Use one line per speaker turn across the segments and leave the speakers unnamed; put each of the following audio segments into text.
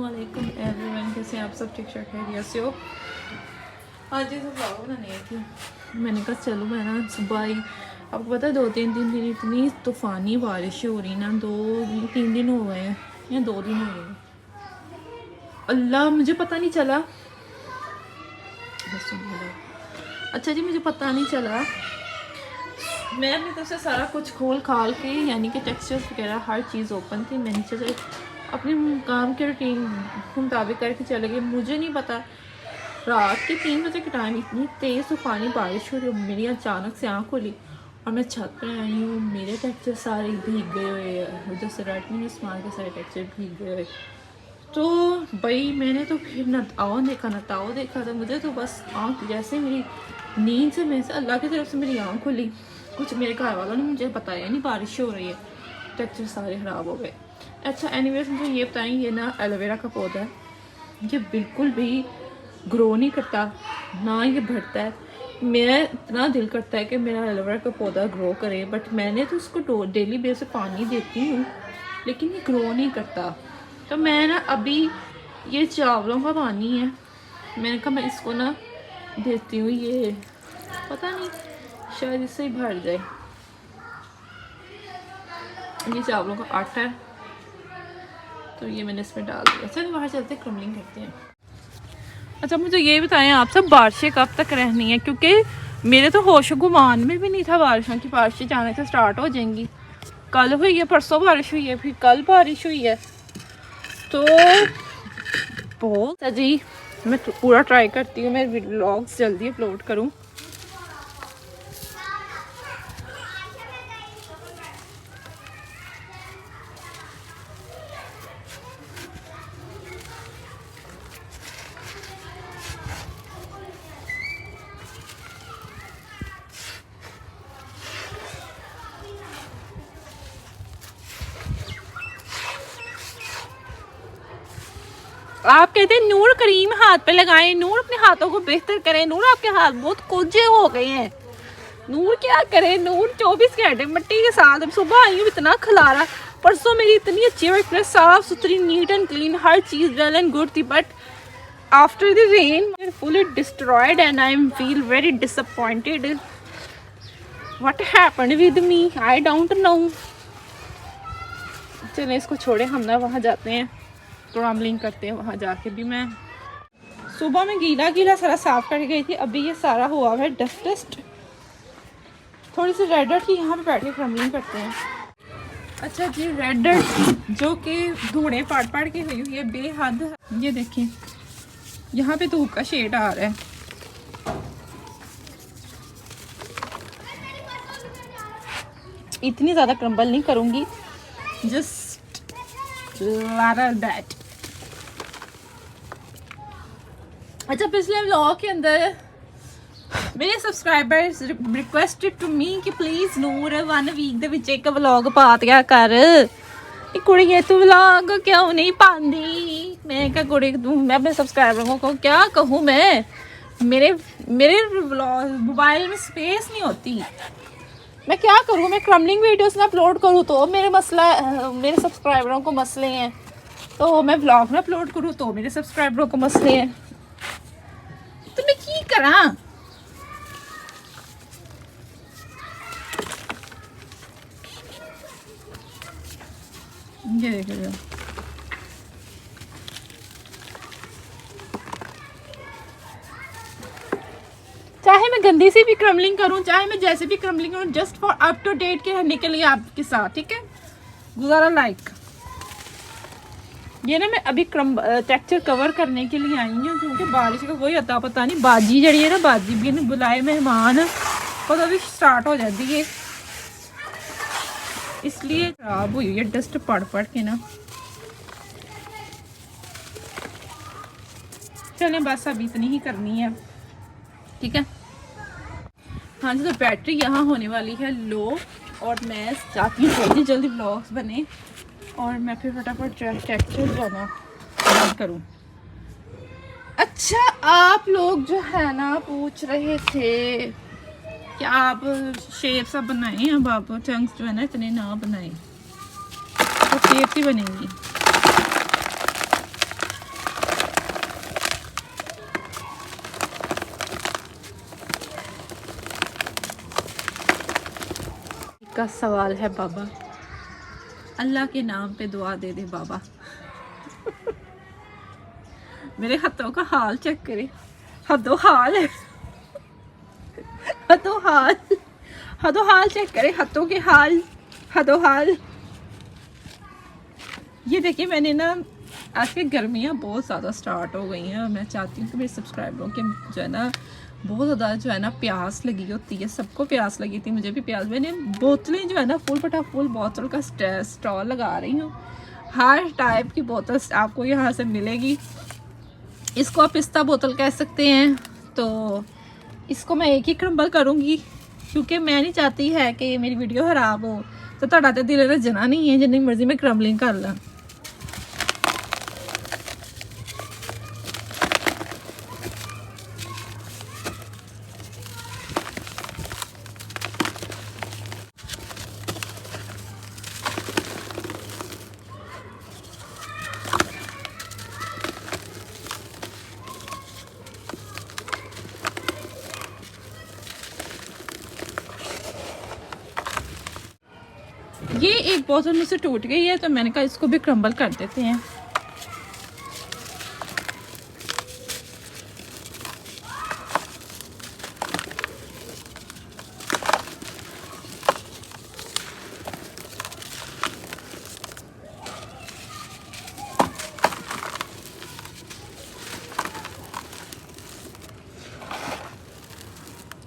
अस्सलामुअलैकुम एवरीवन, कैसे आप सब? ठीक ठाक है से हो? आज ये सब ब्लॉग बनाने थी। मैंने कहा चलो मैं ना सुबह ही, आपको पता है 2-3 दिन इतनी तूफ़ानी बारिश हो रही ना, 2-3 दिन हो गए हैं या 2 दिन हो गए। अल्लाह मुझे पता नहीं चला। अच्छा जी, मुझे पता नहीं चला। मैं अपनी तरफ से सारा कुछ खोल खाल के, यानी कि टेक्सचर्स वगैरह हर चीज़ ओपन थी। मैं नीचे से अपने काम के रूटीन के मुताबिक करके चले गए। मुझे नहीं पता रात के 3 बजे के टाइम इतनी तेज़ तूफ़ानी बारिश हो रही है। मेरी अचानक से आँख खुली और मैं छत पर आई हूँ। मेरे टेक्सचर सारे भीग गए हुए हैं, जैसे रेडमी स्मार्ट के सारे टेक्सचर भीग गए हुए। तो भाई मैंने तो फिर न ताओ देखा था। मुझे तो बस आँख, जैसे मेरी नींद से मैं से अल्लाह की तरफ से मेरी आँख खुली। कुछ मेरे घर वालों ने मुझे बताया नहीं बारिश हो रही है, टेक्सचर सारे ख़राब हो गए। अच्छा एनीवेज, मुझे ये बताएं, ये ना एलोवेरा का पौधा है, ये बिल्कुल भी ग्रो नहीं करता, ना ये बढ़ता है। मेरा इतना दिल करता है कि मेरा एलोवेरा का पौधा ग्रो करे, बट मैंने तो उसको डेली बेस पे पानी देती हूँ, लेकिन ये ग्रो नहीं करता। तो मैं ना अभी ये चावलों का पानी है, मैंने कहा मैं इसको ना देती हूँ, ये पता नहीं शायद इससे ही भर जाए। ये चावलों का आटा है, तो ये मैंने इसमें डाल दिया। चलिए बाहर चलते क्रम्बलिंग करते हैं। अच्छा मुझे ये बताएं आप सब, बारिशें कब तक रहनी है? क्योंकि मेरे तो होश गुमान में भी नहीं था बारिशों की। बारिशें जाने से स्टार्ट हो जाएंगी। कल हुई है, परसों बारिश हुई है, फिर कल बारिश हुई है। तो बहुत जी, मैं पूरा ट्राई करती हूँ मैं व्लॉग्स जल्दी अपलोड करूँ। आप कहते हैं नूर करीम हाथ पे लगाएं, नूर अपने हाथों को बेहतर करें, नूर आपके हाथ बहुत कोजे हो गए हैं। नूर क्या करे, नूर 24 घंटे मिट्टी के साथ। अब सुबह आई हूँ, इतना खिलारा। परसों मेरी इतनी अच्छी वर्क, साफ सुथरी, नीट एंड क्लीन, हर चीज़ वेल एंड गुड थी, but after the rain fully destroyed and I am feel very disappointed. What happened with me, I don't know. चलिए इसको छोड़े, हम ना वहाँ जाते हैं, क्रम्बलिंग करते हैं। वहाँ जाके भी मैं सुबह में गीला सारा साफ करके गई थी। अभी ये सारा हुआ है डस्ट, थोड़ी सी रेड डर्ट की। यहाँ पे बैठ के क्रम्बलिंग करते हैं। अच्छा जी, रेड डर्ट जो कि धूड़े पाड़ के हुई हुई है बेहद। ये देखें, यहाँ पे धूप का शेड आ रहा है। इतनी ज़्यादा क्रम्बल नहीं करूँगी, जस्ट दैट। अच्छा, पिछले व्लॉग के अंदर मेरे सब्सक्राइबर्स रिक्वेस्टेड टू मी कि प्लीज़ नूर 1 वीक ਦੇ ਵਿੱਚ ਇੱਕ व्लॉग पा दिया कर। कुड़ी तू व्लॉग क्यों नहीं पाती? मैं क्या कुड़ी तू, मैं अपने सब्सक्राइबरों को क्या कहूँ मैं? मेरे व्लॉग मोबाइल में स्पेस नहीं होती। मैं क्या करूँ? मैं क्रम्बलिंग वीडियोस ना अपलोड करूँ तो मेरे सब्सक्राइबरों को मसले हैं, तो मैं व्लॉग ना अपलोड करूँ तो मेरे सब्सक्राइबरों को मसले हैं। तो मैं की करा? ये देखो, चाहे मैं गंदी सी भी क्रम्बलिंग करूं, चाहे मैं जैसे भी क्रम्बलिंग करूं, just for up to date के रहने के लिए आपके साथ, ठीक है? गुजारा लाइक। ये ना मैं अभी टेक्सचर कवर करने के लिए आई हूँ, क्योंकि बारिश का कोई अता पता नहीं। बाजी जड़ी है ना, बाजी भी बुलाए मेहमान, वो तो अभी स्टार्ट हो जाती है, इसलिए खराब हुई है डस्ट पड़ के ना। चलें बस अभी इतनी ही करनी है, ठीक है? हाँ जी, तो बैटरी यहाँ होने वाली है लो, और मैं चाहती हूँ जल्दी जल्दी ब्लॉग्स बने और मैं फिर फटाफट टेक्सचर जाना बंद करूँ। अच्छा, आप लोग जो है ना पूछ रहे थे कि आप शेप सा बनाएं। अब आप चंक्स जो है ना इतने ना बनाएं, तो शेप ही बनेंगी। का सवाल है बाबा, अल्लाह के नाम पे दुआ दे दे बाबा। मेरे हाथों का हाल चेक करे, हदो हाल है, हदो हाल चेक करे, हाथों के हाल, हदो हाल। ये देखिए मैंने ना आज के गर्मियाँ बहुत ज़्यादा स्टार्ट हो गई हैं। मैं चाहती हूँ कि मेरे सब्सक्राइबरों के जो है ना बहुत ज़्यादा जो है ना प्यास लगी होती है, सबको प्यास लगी थी, मुझे भी प्यास। मैंने बोतलें जो है ना फुल बोतल का स्टॉल लगा रही हूँ। हर टाइप की बोतल आपको यहाँ से मिलेगी। इसको आप पिस्ता बोतल कह सकते हैं। तो इसको मैं एक ही क्रम्बल करूँगी क्योंकि मैं नहीं चाहती है कि मेरी वीडियो ख़राब हो। तो ਤੁਹਾਡਾ ਤੇ दिल रजना नहीं है, जितनी मर्जी मैं क्रम्बलिंग कर ला। ये एक बोतल मुझसे टूट गई है तो मैंने कहा इसको भी क्रम्बल कर देते हैं।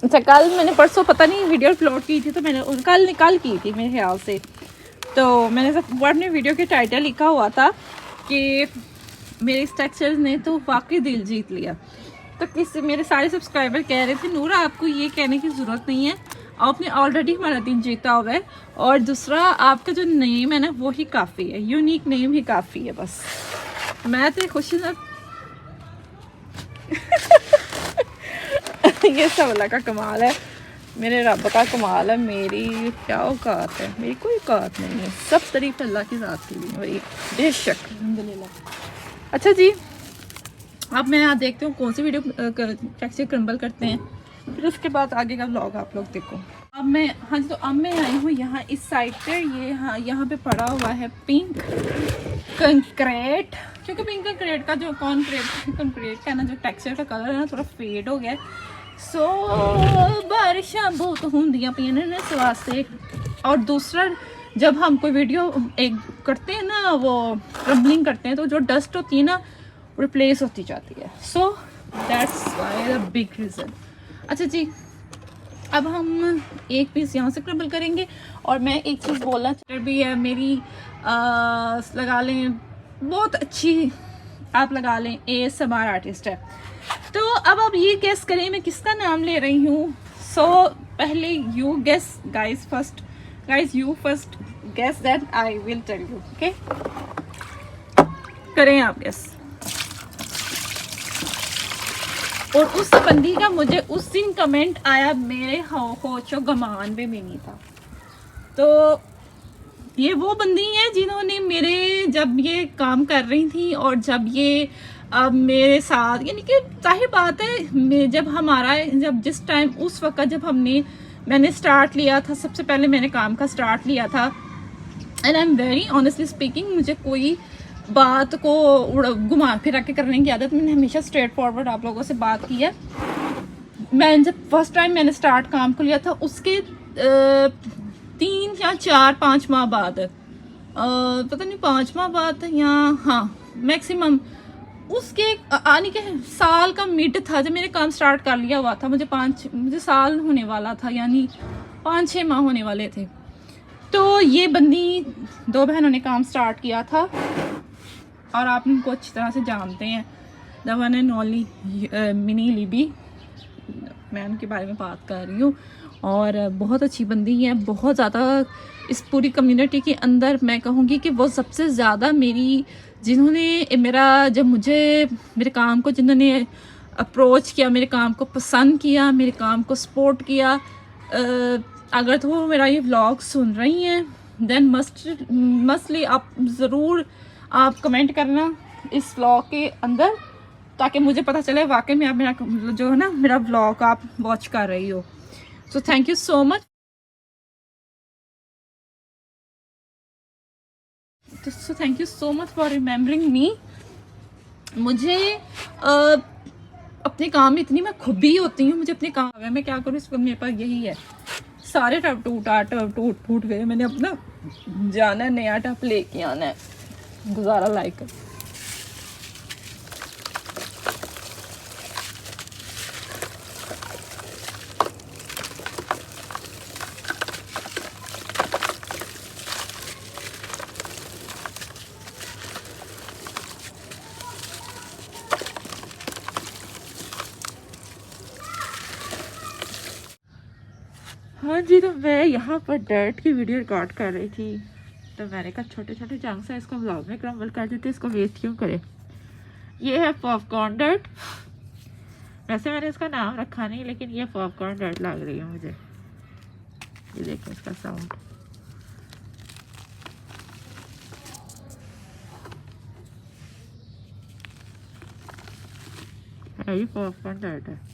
अच्छा, कल मैंने परसों पता नहीं वीडियो अपलोड की थी तो मैंने कल की थी मेरे ख्याल से। तो मैंने सब अपने वीडियो के टाइटल लिखा हुआ था कि मेरे इस टेक्सचर्स ने तो वाकई दिल जीत लिया। तो किसी मेरे सारे सब्सक्राइबर कह रहे थे नूरा आपको ये कहने की ज़रूरत नहीं है, आपने ऑलरेडी हमारा दिल जीता हुआ है। और दूसरा आपका जो नेम है ना वो ही काफ़ी है, यूनिक नेम ही काफ़ी है। बस मैं तो खुशी ना ये सब अल्लाह का कमाल है, मेरे रब का कमाल है। मेरी क्या औकात है, मेरी कोई औकात नहीं है। सब तारीफ अल्लाह की ज़ात के लिए मेरी, बेशक अल्हम्दुलिल्लाह। अच्छा जी, अब मैं यहाँ देखती हूँ कौन सी वीडियो टेक्सचर क्रम्बल करते हैं, फिर उसके बाद आगे का व्लॉग आप लोग देखो। अब मैं हाँ जी, तो अब मैं आई हूँ यहाँ इस साइड पर। ये हाँ यहाँ पे पड़ा हुआ है पिंक कंक्रीट, क्योंकि पिंक कंक्रीट का जो कंक्रीट का ना जो टेक्सचर का कलर है ना थोड़ा फेड हो गया है। सो बारिशां बहुत होंदियां पियां ने इस वास्ते। और दूसरा जब हम कोई वीडियो एक करते हैं ना वो क्रम्बलिंग करते हैं तो जो डस्ट होती है ना रिप्लेस होती जाती है। So that's why the big reason. अच्छा जी, अब हम एक पीस यहाँ से क्रम्बल करेंगे। और मैं एक चीज़ बोलना चाह भी है मेरी, लगा लें बहुत अच्छी, आप लगा लें ASMR आर्टिस्ट है। तो अब आप ये गेस करें मैं किसका नाम ले रही हूँ। सो पहले you guess guys first, guys you first guess that I will tell you. Okay, करें आप गेस। और उस बंदी का मुझे उस दिन कमेंट आया मेरे होशो गमान में भी नहीं था। तो ये वो बंदी है जिन्होंने मेरे जब ये काम कर रही थी और जब ये अब मेरे साथ, यानी कि जाहिर बात है जब जिस टाइम उस वक्त जब मैंने स्टार्ट लिया था, सबसे पहले मैंने काम का स्टार्ट लिया था। And I am very honestly speaking, मुझे कोई बात को घुमा फिरा के करने की आदत, मैंने हमेशा स्ट्रेट फॉरवर्ड आप लोगों से बात की है। मैं जब फर्स्ट टाइम मैंने स्टार्ट काम को लिया था उसके 3 या 4-5 माह बाद, पता नहीं 5 माह बाद या हाँ मैक्सिमम, उसके आने के साल का मिड था जब मैंने काम स्टार्ट कर लिया हुआ था। मुझे साल होने वाला था, यानी 5-6 माह होने वाले थे। तो ये बंदी 2 बहनों ने काम स्टार्ट किया था और आप उनको अच्छी तरह से जानते हैं, the one and only mini Libby, मैं उनके बारे में बात कर रही हूँ। और बहुत अच्छी बंदी है, बहुत ज़्यादा इस पूरी कम्युनिटी के अंदर मैं कहूँगी कि वो सबसे ज़्यादा मेरी, जिन्होंने जब मुझे मेरे काम को जिन्होंने अप्रोच किया, मेरे काम को पसंद किया, मेरे काम को सपोर्ट किया, अगर तो वो मेरा ये व्लॉग सुन रही हैं देन मस्टली आप ज़रूर आप कमेंट करना इस व्लॉग के अंदर, ताकि मुझे पता चले वाकई में आप मेरा जो है ना मेरा व्लॉग आप वॉच कर रही हो। So thank you so much. So thank you so much for remembering me. मुझे अपने काम में इतनी मैं खुबी होती हूँ, मुझे अपने काम है, मैं क्या करूँ इस वक्त मेरे पास यही है। सारे टप टूट फूट गए, मैंने अपना जाना है, नया टप लेके आना है, गुजारा लायक। हाँ जी, तो मैं यहाँ पर डर्ट की वीडियो रिकॉर्ड कर रही थी, तो मैंने कहा छोटे छोटे चंक्स हैं, इसको व्लॉग में क्रम्बल कर देते, इसको वेस्ट क्यों करें। ये है पॉपकॉर्न डर्ट। वैसे मैंने इसका नाम रखा नहीं, लेकिन ये पॉपकॉर्न डर्ट लग रही है मुझे। ये देखो इसका साउंड, ये पॉपकॉर्न डर्ट है।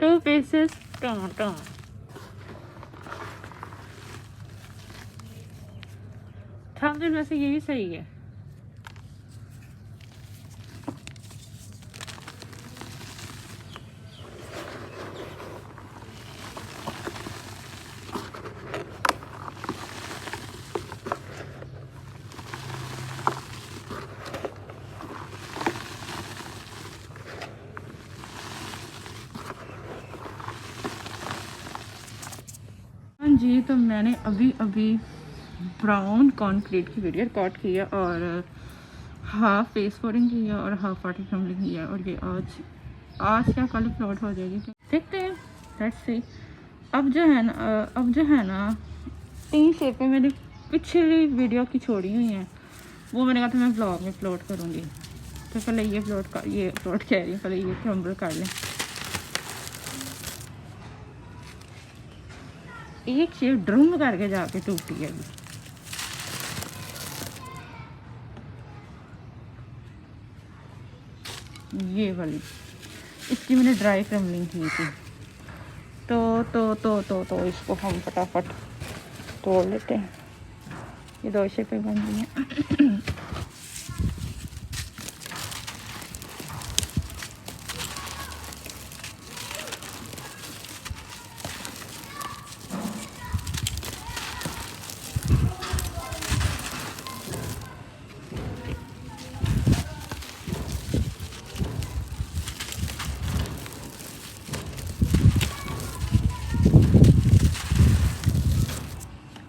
Two pieces tomato. थंबनेल वैसे ये भी सही है। जी, तो मैंने अभी ब्राउन कंक्रीट की वीडियो रिकॉर्ड की है और हाफ फेस कोडिंग की है और हाफ वाटर क्रम्बलिंग की है, और ये आज क्या कल अपलोड हो जाएगी, देखते हैं, लेट्स सी। अब जो है ना 3 शेपें मेरी पिछली वीडियो की छोड़ी हुई हैं, वो मैंने कहा था मैं ब्लॉग में अपलोड करूँगी, तो पहले ये अपलोड कह रही हूँ, पहले ये क्रम्बल कर लें। एक शेप ड्रम करके जाके टूटी है अभी। ये वाली इसकी मैंने ड्राई क्रम्बलिंग की थी, तो इसको हम फटाफट तोड़ लेते हैं। ये 2 शेपें बन गई हैं।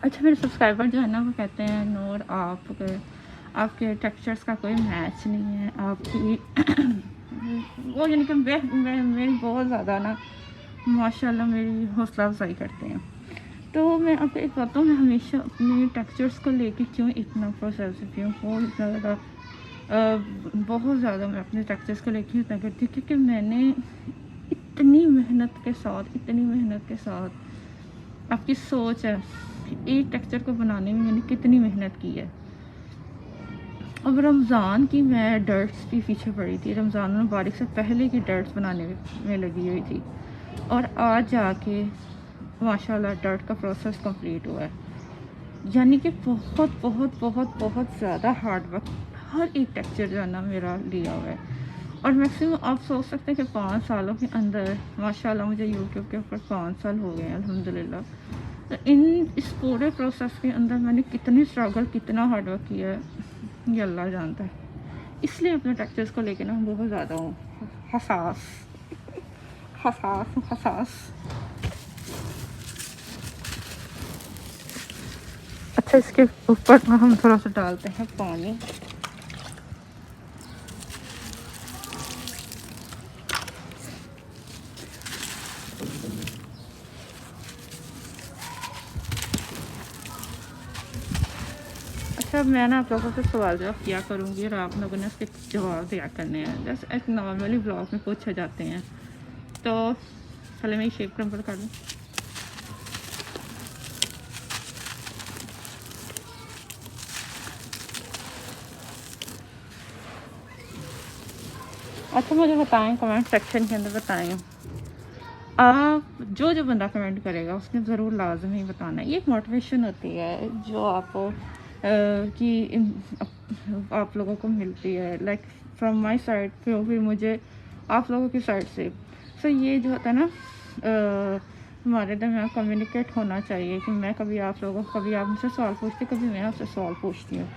अच्छा, मेरे सब्सक्राइबर जो है ना वो कहते हैं नूर आपके टेक्सचर्स का कोई मैच नहीं है, आपकी वो यानी कि मेरी बहुत ज़्यादा ना माशाल्लाह मेरी हौसला अफजाई करते हैं। तो मैं आपको एक बात, मैं हमेशा अपने टेक्सचर्स को लेके क्यों इतना पॉजिटिव हूँ, बहुत ज़्यादा मैं अपने टेक्सचर्स को लेके इतना करती हूँ, क्योंकि मैंने इतनी मेहनत के साथ आपकी सोच है, एक टेक्सचर को बनाने में मैंने कितनी मेहनत की है। अब रमज़ान की मैं डर्ट्स भी पीछे पड़ी थी, रमज़ान मुबारक से पहले की डर्ट्स बनाने में लगी हुई थी, और आज जाके माशाल्लाह डर्ट का प्रोसेस कंप्लीट हुआ है। यानी कि बहुत ज़्यादा हार्ड वर्क हर एक टेक्सचर जो है ना मेरा लिया हुआ है, और मैक्सिमम आप सोच सकते हैं कि 5 सालों के अंदर माशाल्लाह मुझे यूट्यूब के ऊपर 5 साल हो गए हैं अल्हम्दुलिल्लाह। तो इस पूरे प्रोसेस के अंदर मैंने कितनी स्ट्रगल, कितना हार्ड वर्क किया है, ये अल्लाह जानता है। इसलिए अपने टेक्सचर्स को लेकर ना बहुत ज़्यादा हूँ हसास। अच्छा, इसके ऊपर हम थोड़ा सा डालते हैं पानी। अच्छा, मैं ना आप लोगों से सवाल जवाब किया करूँगी और आप लोगों ने उसके जवाब दिया करने हैं, जैसे एक नॉर्मली ब्लॉग में पूछे जाते हैं। तो पहले मैं शेप क्रम्बल कर लूँ। अच्छा मुझे बताएं, कमेंट सेक्शन के अंदर बताएं, आप जो बंदा कमेंट करेगा उसने ज़रूर लाजमी बताना है। ये एक मोटिवेशन होती है जो आपको आप लोगों को मिलती है, लाइक फ्रॉम माय साइड, फिर मुझे आप लोगों की साइड से। सो ये जो होता है ना, हमारे दरमियान कम्युनिकेट होना चाहिए कि मैं कभी आप लोगों को, कभी आप मुझसे सवाल पूछते, कभी मैं आपसे सवाल पूछती हूँ।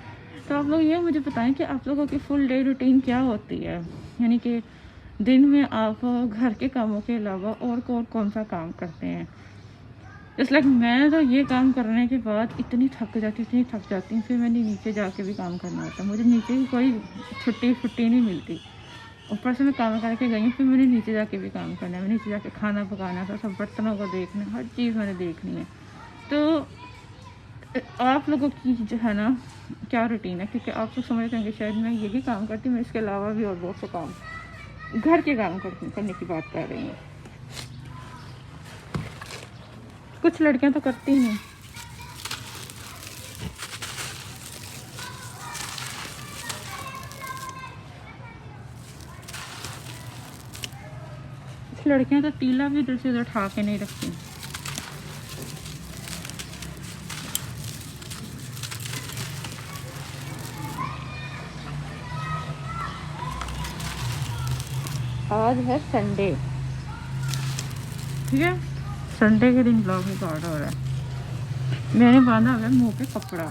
तो आप लोग ये मुझे बताएं कि आप लोगों की फुल डे रूटीन क्या होती है, यानी कि दिन में आप घर के कामों के अलावा और कौन सा काम करते हैं। जस्ट लाइक मैं तो ये काम करने के बाद इतनी थक जाती हूँ, फिर मैंने नीचे जाके भी काम करना होता है। मुझे नीचे की कोई छुट्टी नहीं मिलती। ऊपर से मैं काम करके गई हूँ, फिर मैंने नीचे जाके भी काम करना है। मैंने नीचे जाके खाना पकाना था, सब बर्तनों को देखना, हर चीज़ मैंने देखनी है। तो आप लोगों की जो है ना क्या रूटीन है, क्योंकि आप लोग समझते होंगे शायद मैं ये भी काम करती हूँ, मैं इसके अलावा भी और बहुत से काम घर के काम करने की बात कर रही हूँ। कुछ लड़कियां तो करती ही नहीं। कुछ लड़कियां तो तीला भी इधर से उधर उठा के नहीं रखती। आज है संडे, ठीक है। संडे के दिन ब्लॉग रिकॉर्ड हो रहा है। मैंने बांधा हुआ है मुंह पे कपड़ा।